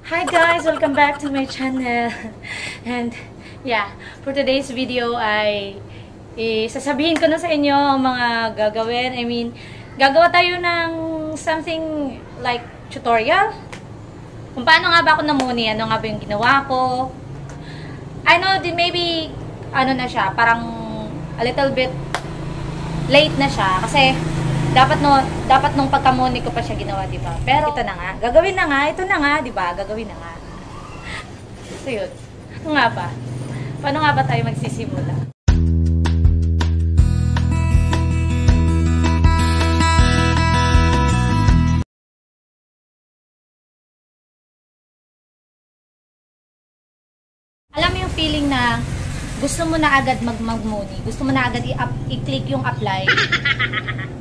Hi guys! Welcome back to my channel. And yeah, for today's video ay sasabihin ko na sa inyo ang mga gagawin. I mean, gagawa tayo ng something like tutorial. Kung paano nga ba ako namuni, ano nga ba yung ginawa ko. I know, maybe, ano na siya, parang a little bit late na siya. Kasi, dapat nung pagkamuni ko pa siya ginawa, di ba? Pero ito na nga, gagawin na nga, ito na nga, di ba? Gagawin na nga. So yun. Ano nga ba? Paano nga ba tayo magsisimula? Alam mo yung feeling na gusto mo na agad mag-muni, gusto mo na agad i-click yung apply,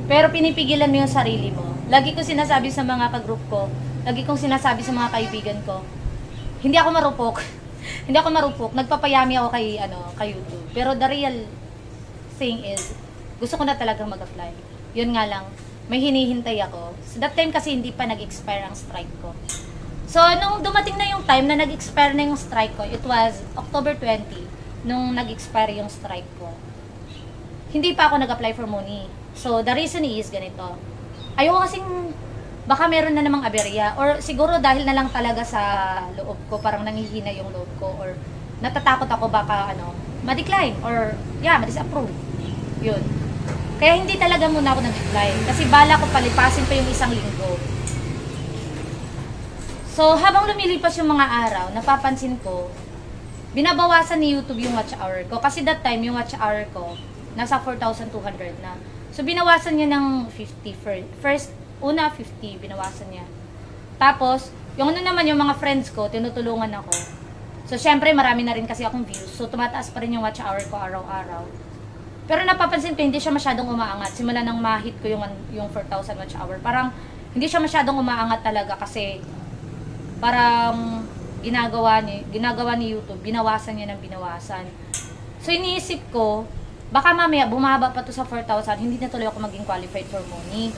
pero pinipigilan mo yung sarili mo. Lagi ko sinasabi sa mga ka-group ko, lagi kong sinasabi sa mga kaibigan ko, hindi ako marupok. Hindi ako marupok. Nagpapayami ako kay YouTube. Pero the real thing is, gusto ko na talagang mag-apply. Yun nga lang, may hinihintay ako. So that time kasi hindi pa nag-expire ang strike ko. So, nung dumating na yung time na nag-expire na yung strike ko, it was October 20, nung nag-expire yung strike ko. Hindi pa ako nag-apply for money. So, the reason is ganito. Ayoko kasing, baka meron na namang aberya. Or siguro dahil na lang talaga sa loob ko, parang nangihina yung loob ko. Or natatakot ako baka, ma-decline. Or, ma-disapprove. Yun. Kaya hindi talaga muna ako nag-apply. Kasi bala ko palipasin pa yung isang linggo. So, habang lumilipas yung mga araw, napapansin ko, binabawasan ni YouTube yung watch hour ko. Kasi that time, yung watch hour ko, nasa 4,200 na. So, binawasan niya ng 50. First, una 50, binawasan niya. Tapos, yung naman yung mga friends ko, tinutulungan ako. So, syempre, marami na rin kasi akong views. So, tumataas pa rin yung watch hour ko araw-araw. Pero napapansin ko, hindi siya masyadong umaangat. Simula nang ma-hit ko yung 4,000 watch hour. Parang, hindi siya masyadong umaangat talaga kasi parang ginagawa ni YouTube, binawasan niya ng binawasan. So, iniisip ko, baka mamaya bumaba pa to sa 4,000, hindi na tuloy ako maging qualified for money.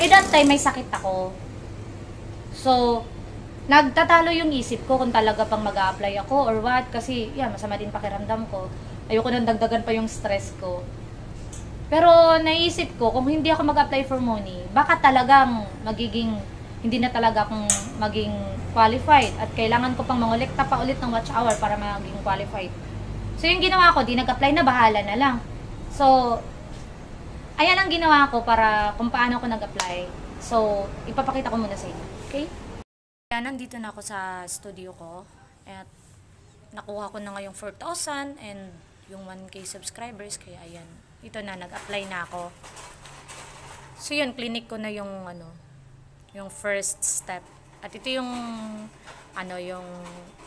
That time, may sakit ako. So, nagtatalo yung isip ko kung talaga pang mag-a-apply ako or what. Kasi, masama din pakiramdam ko. Ayoko nang dagdagan pa yung stress ko. Pero, naisip ko, kung hindi ako mag-apply for money, baka talagang hindi na talaga akong maging qualified at kailangan ko pang mangolekta pa ulit ng watch hour para maging qualified. So, yung ginawa ko, di nag-apply na, bahala na lang. So, ayan ang ginawa ko para kung paano ako nag-apply. So, ipapakita ko muna sa inyo. Okay? Ayan, nandito na ako sa studio ko. At nakuha ko na ngayong 4,000 and yung 1K subscribers. Kaya ayan, ito na, nag-apply na ako. So, yun, clinic ko na yung yung first step. At ito yung yung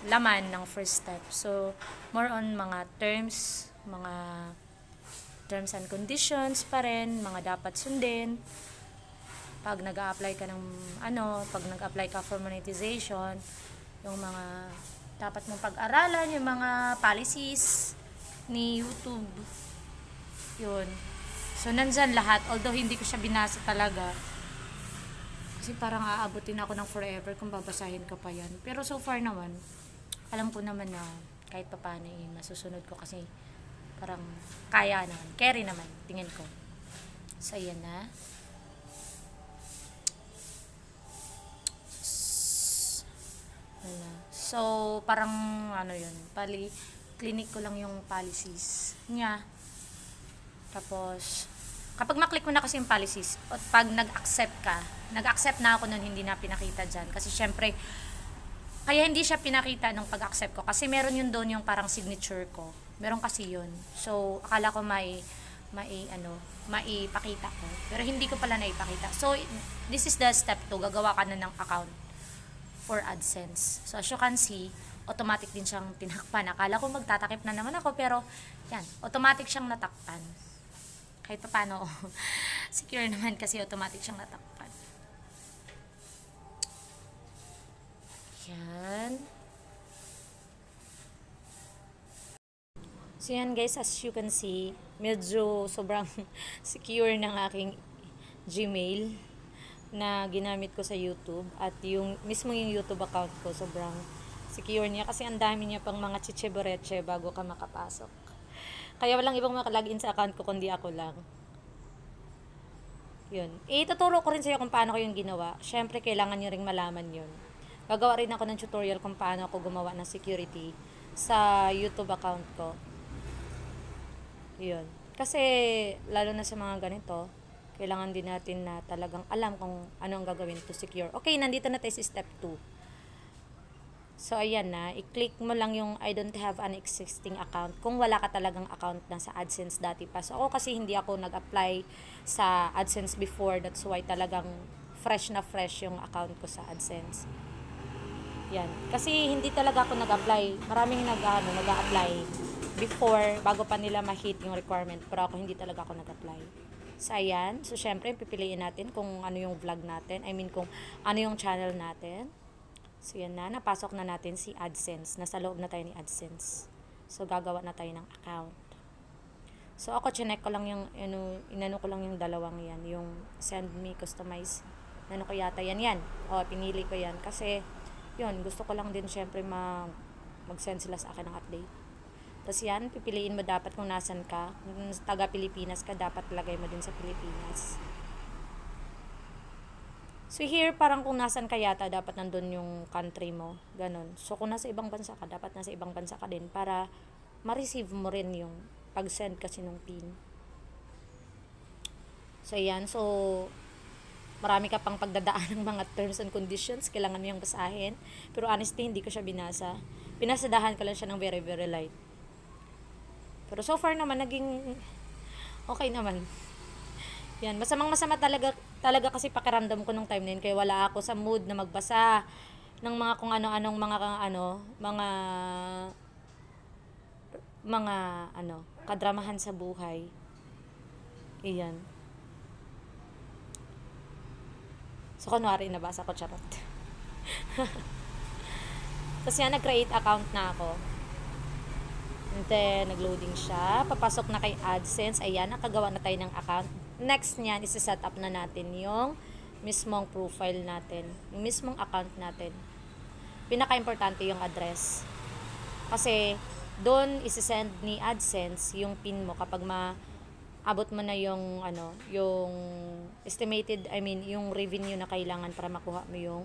laman ng first step. So, more on mga terms and conditions pa rin, mga dapat sundin. Pag nag-a-apply ka pag nag-apply ka for monetization, yung mga dapat mong pag-aralan, yung mga policies ni YouTube. Yun. So, nandyan lahat. Although, hindi ko siya binasa talaga. Kasi parang aabutin ako ng forever kung babasahin ko pa yan. Pero so far naman, alam ko naman na kahit pa paano masusunod ko kasi parang kaya naman. Carry naman, tingin ko. So, yan na. So, parang clinic ko lang yung policies niya. Tapos, kapag maklik mo na kasi yung policies, at pag nag-accept na ako nun, hindi na pinakita dyan. Kasi syempre, kaya hindi siya pinakita nung pag-accept ko. Kasi meron yun doon yung parang signature ko. Meron kasi yun. So, akala ko maipakita ko. Pero hindi ko pala naipakita. So, this is the step 2. Gagawa ka na ng account for AdSense. So, as you can see, automatic din siyang tinakpan. Akala ko magtatakip na naman ako, pero yan, automatic siyang natakpan. Kahit pa paano, secure naman kasi automatic siyang natakpan. Yan. So yan guys, as you can see, medyo sobrang secure ng aking Gmail. na ginamit ko sa YouTube at yung mismo yung YouTube account ko sobrang secure niya kasi ang dami niya pang mga chiche bago ka makapasok. Kaya walang ibang makalagin sa account ko kundi ako lang. Yun. Ituturo ko rin sa iyo kung paano ko yung ginawa. Syempre, kailangan nyo ring malaman yun. Gagawa rin ako ng tutorial kung paano ako gumawa ng security sa YouTube account ko. Yun. Kasi, lalo na sa mga ganito, kailangan din natin na talagang alam kung ano ang gagawin to secure. Okay, nandito na tayo sa step 2. So, ayan na. I-click mo lang yung I don't have an existing account kung wala ka talagang account na sa AdSense dati pa. So, ako kasi hindi ako nag-apply sa AdSense before. That's why talagang fresh na fresh yung account ko sa AdSense. Yan. Kasi hindi talaga ako nag-apply. Maraming nag-apply before, bago pa nila ma-hit yung requirement. Pero ako hindi talaga ako nag-apply. So, ayan. So, syempre, pipiliin natin kung ano yung vlog natin. I mean, kung ano yung channel natin. So, yan na. Napasok na natin si AdSense. Nasa loob na tayo ni AdSense. So, gagawa na tayo ng account. So, ako, chinek ko lang yung, inano ko lang yung dalawang yan. Yung send me, customize. Ano ko yata yan. O, pinili ko yan. Kasi, yun, gusto ko lang din syempre mag-send sila sa akin ng update. Tapos yan, pipiliin mo dapat kung nasan ka. Kung taga Pilipinas ka, dapat lagay mo din sa Pilipinas. So here, parang kung nasan ka yata, dapat nandun yung country mo. Ganon. So kung nasa ibang bansa ka, dapat nasa ibang bansa ka din para ma-receive mo rin yung pag-send kasi ng PIN. So yan. So, marami ka pang pagdadaan ng mga terms and conditions. Kailangan mo yung basahin. Pero honestly, hindi ko siya binasa. Pinasadahan ko lang siya ng very, very light. Pero so far naman, naging okay naman. Yan, masama talaga kasi pakiramdam ko nung time na yun, kaya wala ako sa mood na magbasa ng mga kung ano-anong mga kadramahan sa buhay. Iyan. So, kunwari, nabasa ko, charot. Tapos yan, nag-create account na ako. And then, nag-loading siya. Papasok na kay AdSense. Ayan, nakagawa na tayo ng account. Next niyan, isi-set up na natin yung mismong profile natin. Yung mismong account natin. Pinaka-importante yung address. Kasi, doon isi-send ni AdSense yung PIN mo kapag abot mo na yung yung estimated, yung revenue na kailangan para makuha mo yung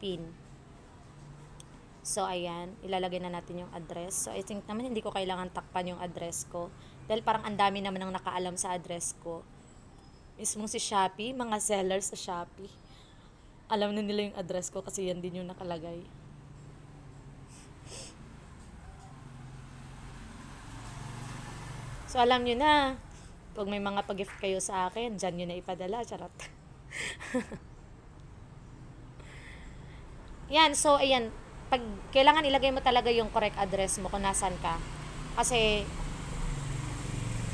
PIN. So, ayan, ilalagay na natin yung address. So, I think naman hindi ko kailangan takpan yung address ko. Dahil parang ang dami naman ang nakaalam sa address ko. Mismong si Shopee, mga sellers sa Shopee. Alam na nila yung address ko kasi yan din yung nakalagay. So, alam nyo na, pag may mga pag-gift kayo sa akin, dyan nyo na ipadala. Charot. Yan, so, ayan. Pag kailangan ilagay mo talaga yung correct address mo kung nasan ka. Kasi,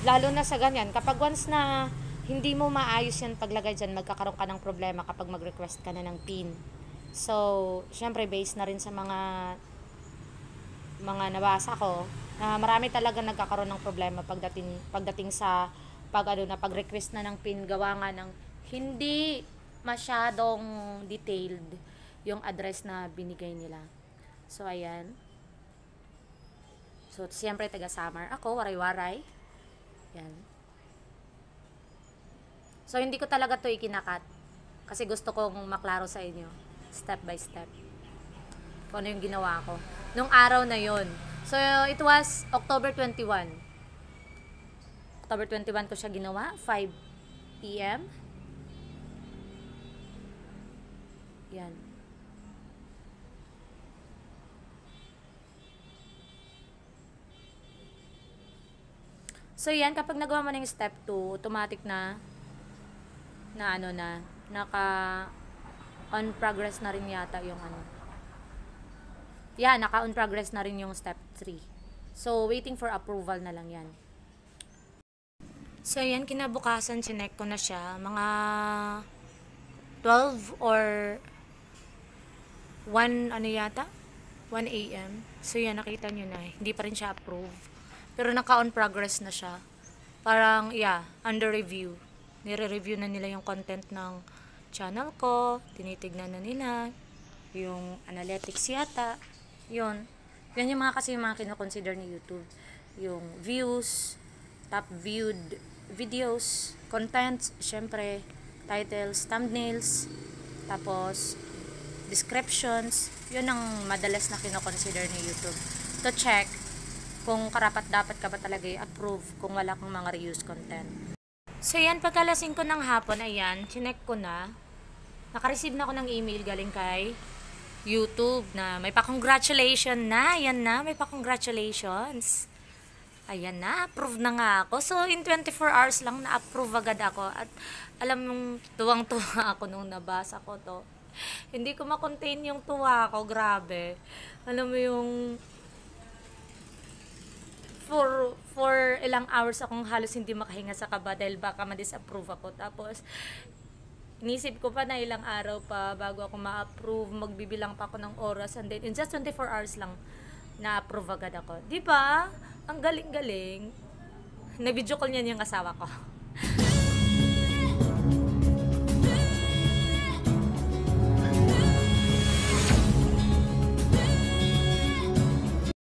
lalo na sa ganyan, kapag once na hindi mo maayos yan paglagay dyan, magkakaroon ka ng problema kapag mag-request ka na ng PIN. So, syempre, based na rin sa mga nabasa ko, na marami talaga nagkakaroon ng problema pagdating sa pag-request na ng PIN, gawa nga ng hindi masyadong detailed yung address na binigay nila. So, ayan. So, siyempre, taga-Samar ako, waray-waray. Yan. So, hindi ko talaga to ikinakat. Kasi gusto kong maklaro sa inyo. Step by step. Kung ano yung ginawa ko. Nung araw na yon. So, it was October 21. October 21 ko siya ginawa. 5 p.m. Yan. So, yan, kapag nagawa mo na yung step 2, automatic na naka on progress na rin yata yung Yan, naka on progress na rin yung step 3. So, waiting for approval na lang yan. So, yan, kinabukasan, chinek ko na siya. Mga 12 or 1 yata? 1 a.m. So, yan, nakita nyo na. Hindi pa rin siya approve. Pero naka-on progress na siya. Parang, under review. Nire-review na nila yung content ng channel ko, tinitignan na nila, yung analytics yata, yun. Yan yung mga kasi yung mga kinoconsider ni YouTube. Yung views, top viewed videos, contents, syempre, titles, thumbnails, tapos, descriptions, yun ang madalas na kinoconsider ni YouTube. To check kung karapat-dapat ka ba talaga i-approve kung wala kang mga reuse content. So yan, pagkalasing ko ng hapon, ayan, chinek ko na. Nakareceive na ako ng email galing kay YouTube na may pa-congratulation na. Ayan na, may pa-congratulations. Ayan na, approve na nga ako. So, in 24 hours lang, na-approve agad ako. At alam mong tuwang-tuwa ako nung nabasa ko to. Hindi ko ma-contain yung tuwa ko, grabe. Alam mo yung for ilang hours akong halos hindi makahinga sa kaba dahil baka ma-disapprove ako. Tapos, inisip ko pa na ilang araw pa bago ako ma-approve, magbibilang pa ako ng oras, and then in just 24 hours lang, na-approve agad ako. Di ba? Ang galing-galing. Na-video call niyan yung asawa ko.